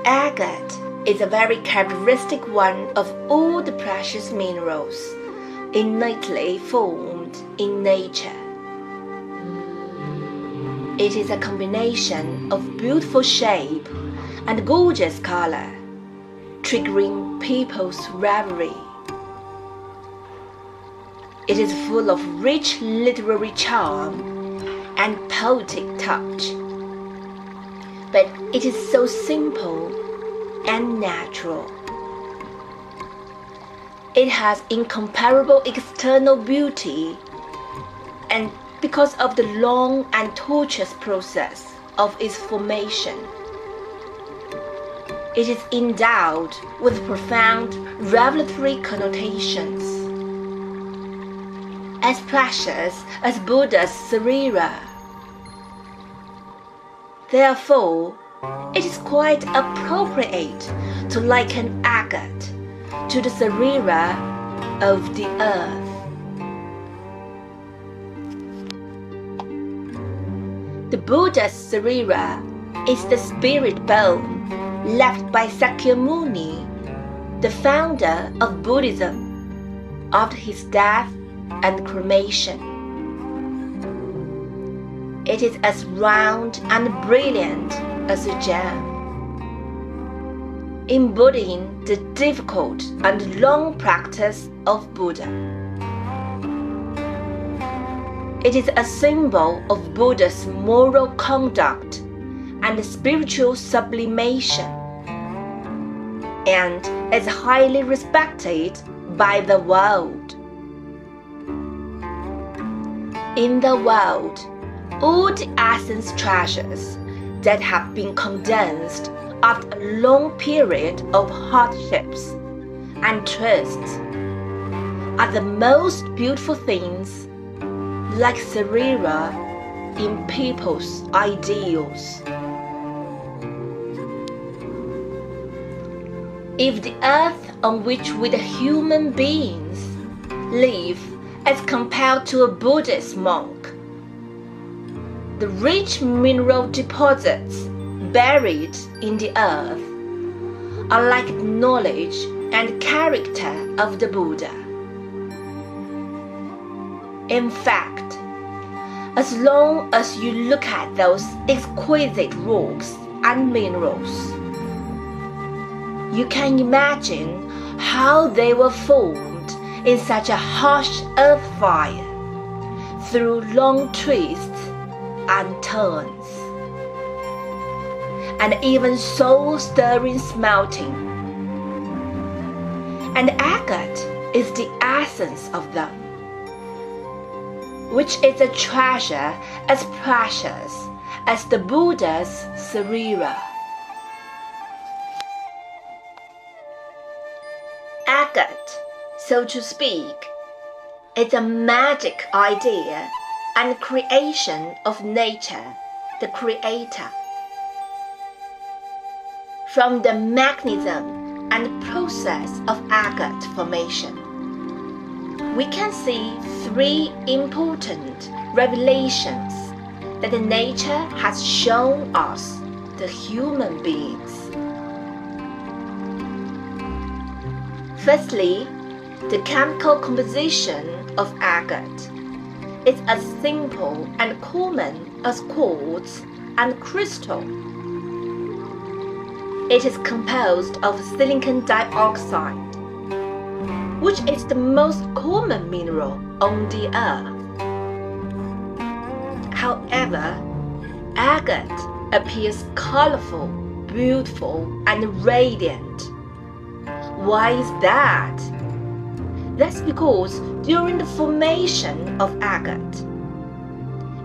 Agate is a very characteristic one of all the precious minerals innately formed in nature. It is a combination of beautiful shape and gorgeous color, triggering people's reverie. It is full of rich literary charm and poetic touch, but it is so simple and natural. It has incomparable external beauty, and because of the long and tortuous process of its formation, it is endowed with profound revelatory connotations, as precious as Buddha's sarira. Therefore, it is quite appropriate to liken agate to the sarira of the earth. The Buddha's sarira is the spirit bone left by Sakyamuni, the founder of Buddhism, after his death and cremation. It is as round and brilliant as a gem, embodying the difficult and long practice of Buddha. It is a symbol of Buddha's moral conduct and spiritual sublimation, and is highly respected by the world. In the world, all the essence treasures that have been condensed after a long period of hardships and twists are the most beautiful things, like sarira in people's ideals. If the earth on which we the human beings live as compared to a Buddhist monk, the rich mineral deposits buried in the earth are like the knowledge and character of the Buddha. In fact, as long as you look at those exquisite rocks and minerals, you can imagine how they were formed in such a harsh earth fire through long twists and turns, and even soul-stirring smelting. And agate is the essence of them, which is a treasure as precious as the Buddha's sarira. Agate, so to speak, is a magic idea and creation of nature, the creator. From the mechanism and process of agate formation, we can see three important revelations that nature has shown us, the human beings. Firstly, the chemical composition of agate is as simple and common as quartz and crystal. It is composed of silicon dioxide, which is the most common mineral on the earth. However, agate appears colorful, beautiful, and radiant. Why is that? That's because during the formation of agate,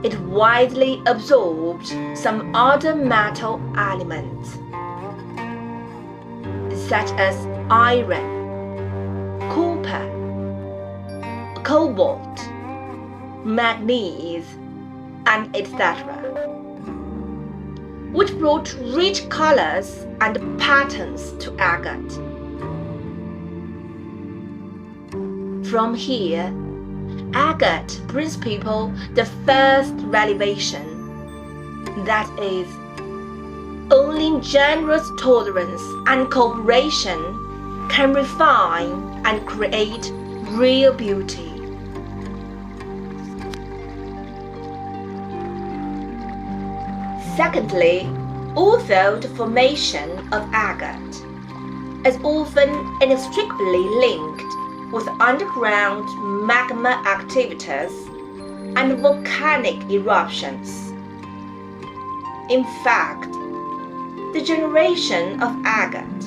it widely absorbed some other metal elements, such as iron, copper, cobalt, manganese, and etc., which brought rich colors and patterns to agate. From here, agate brings people the first revelation, that is, only generous tolerance and cooperation can refine and create real beauty. Secondly, although the formation of agate is often inextricably linked with underground magma activities and volcanic eruptions. In fact, the generation of agate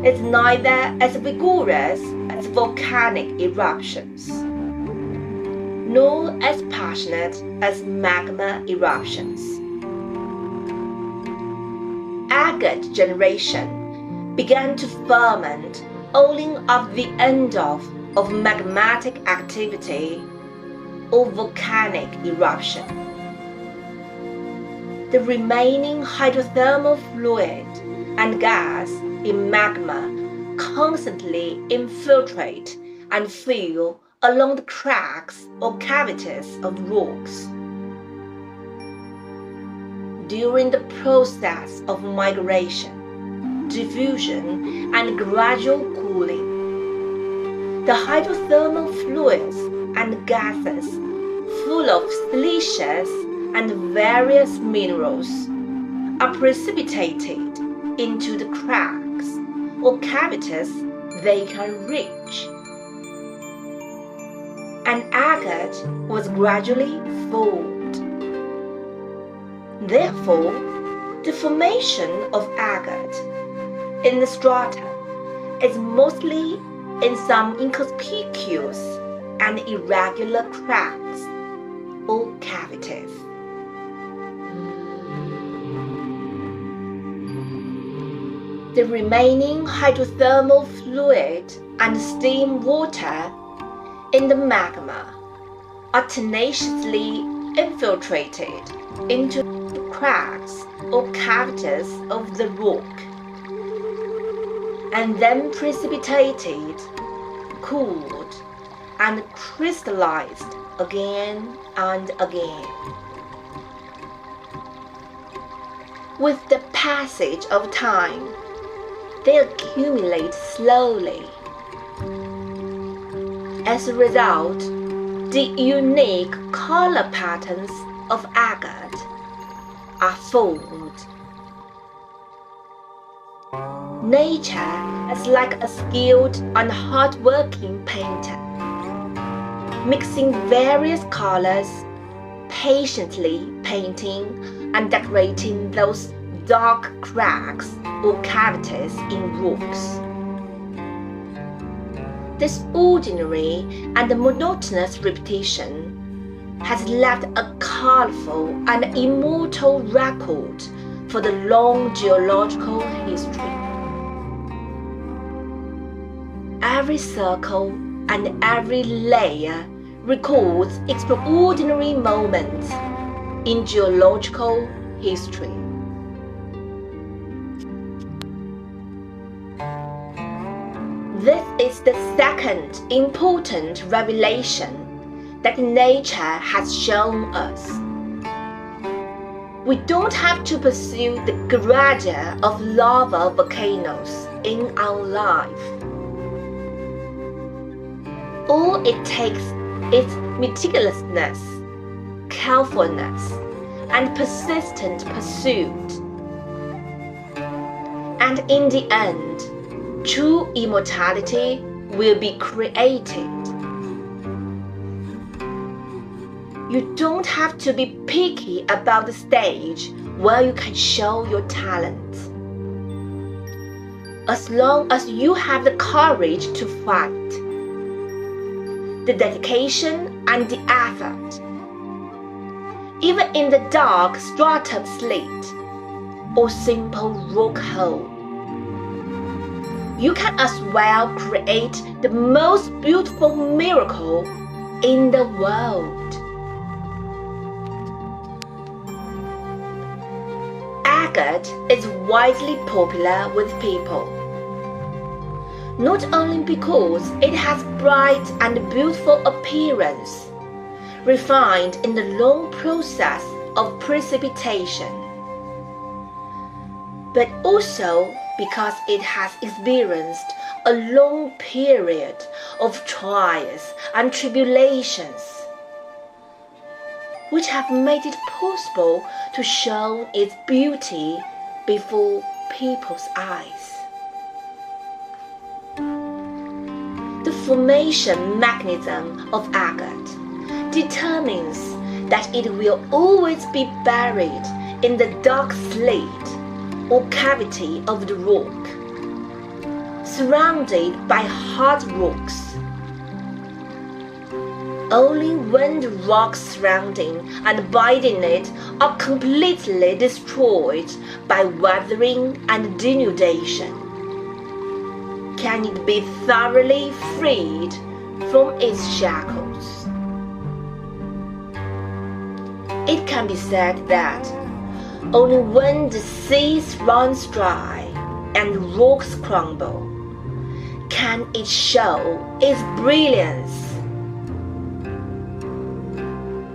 is neither as vigorous as volcanic eruptions, nor as passionate as magma eruptions. Agate generation began to ferment only at the end of magmatic activity or volcanic eruption. The remaining hydrothermal fluid and gas in magma constantly infiltrate and fill along the cracks or cavities of rocks. During the process of migration, diffusion, and gradual cooling, the hydrothermal fluids and gases full of siliceous and various minerals are precipitated into the cracks or cavities they can reach. And agate was gradually formed. Therefore, the formation of agate in the strata is mostly in some inconspicuous and irregular cracks or cavities. The remaining hydrothermal fluid and steam water in the magma are tenaciously infiltrated into the cracks or cavities of the rock, and then precipitated, cooled, and crystallized again and again. With the passage of time, they accumulate slowly. As a result, the unique color patterns of agate are formed. Nature is like a skilled and hard-working painter, mixing various colors, patiently painting and decorating those dark cracks or cavities in rocks. This ordinary and monotonous repetition has left a colorful and immortal record for the long geological history. Every circle and every layer records extraordinary moments in geological history. This is the second important revelation that nature has shown us. We don't have to pursue the grandeur of lava volcanoes in our life. All it takes is meticulousness, carefulness, and persistent pursuit. And in the end, true immortality will be created. You don't have to be picky about the stage where you can show your talent. As long as you have the courage to fight, the dedication and the effort, even in the dark strata of slate or simple rock hole, you can as well create the most beautiful miracle in the world. Agate is widely popular with people, not only because it has bright and beautiful appearance, refined in the long process of precipitation, but also because it has experienced a long period of trials and tribulations, which have made it possible to show its beauty before people's eyes. The formation mechanism of agate determines that it will always be buried in the dark slate or cavity of the rock, surrounded by hard rocks. Only when the rocks surrounding and binding it are completely destroyed by weathering and denudation can it be thoroughly freed from its shackles. It can be said that only when the seas runs dry and rocks crumble can it show its brilliance.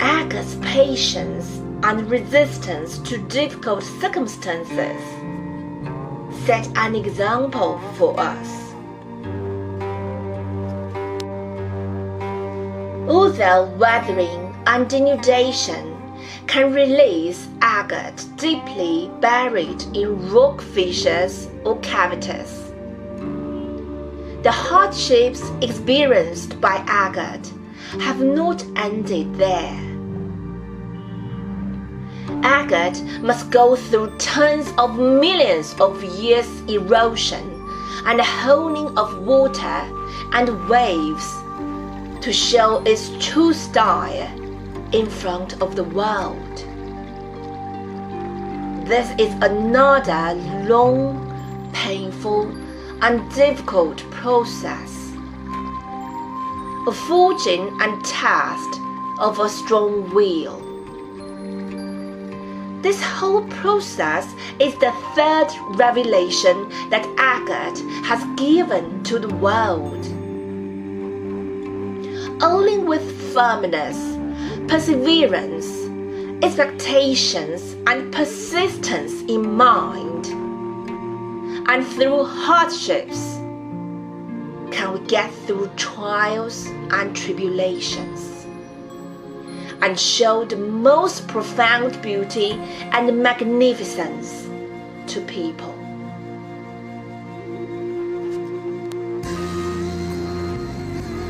Agate's patience and resistance to difficult circumstances set an example for us. Although weathering and denudation can release agate deeply buried in rock fissures or cavities, the hardships experienced by agate have not ended there. Agate must go through tens of millions of years erosion and honing of water and waves to show its true style in front of the world. This is another long, painful, and difficult process, a forging and test of a strong will. This whole process is the third revelation that agate has given to the world. Only with firmness, perseverance, expectations, and persistence in mind, and through hardships, can we get through trials and tribulations, and show the most profound beauty and magnificence to people.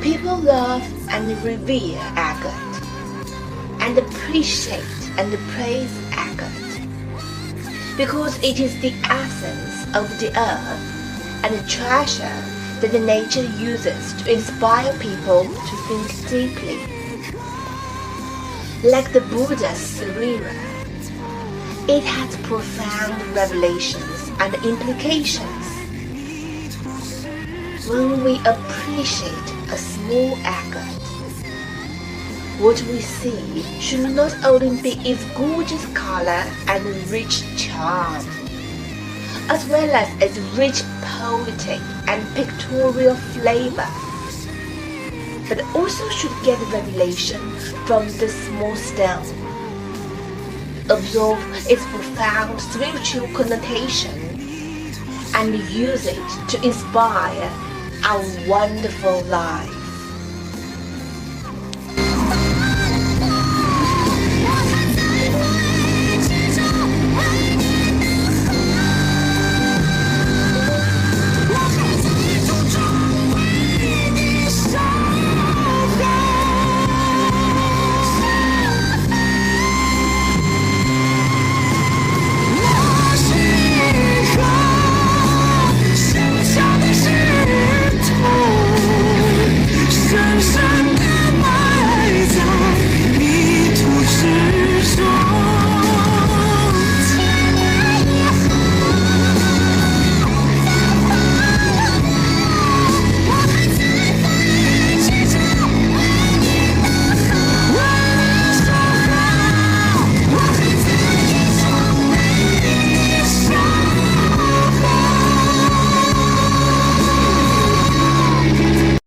People love and revere agate, and appreciate and praise agate, because it is the essence of the earth and a treasure that the nature uses to inspire people to think deeply. Like the Buddha's Sarira, it has profound revelations and implications. When we appreciate a small agate, what we see should not only be its gorgeous color and rich charm, as well as its rich poetic and pictorial flavor, but also should get revelation from the small stone, absorb its profound spiritual connotation, and use it to inspire our wonderful life.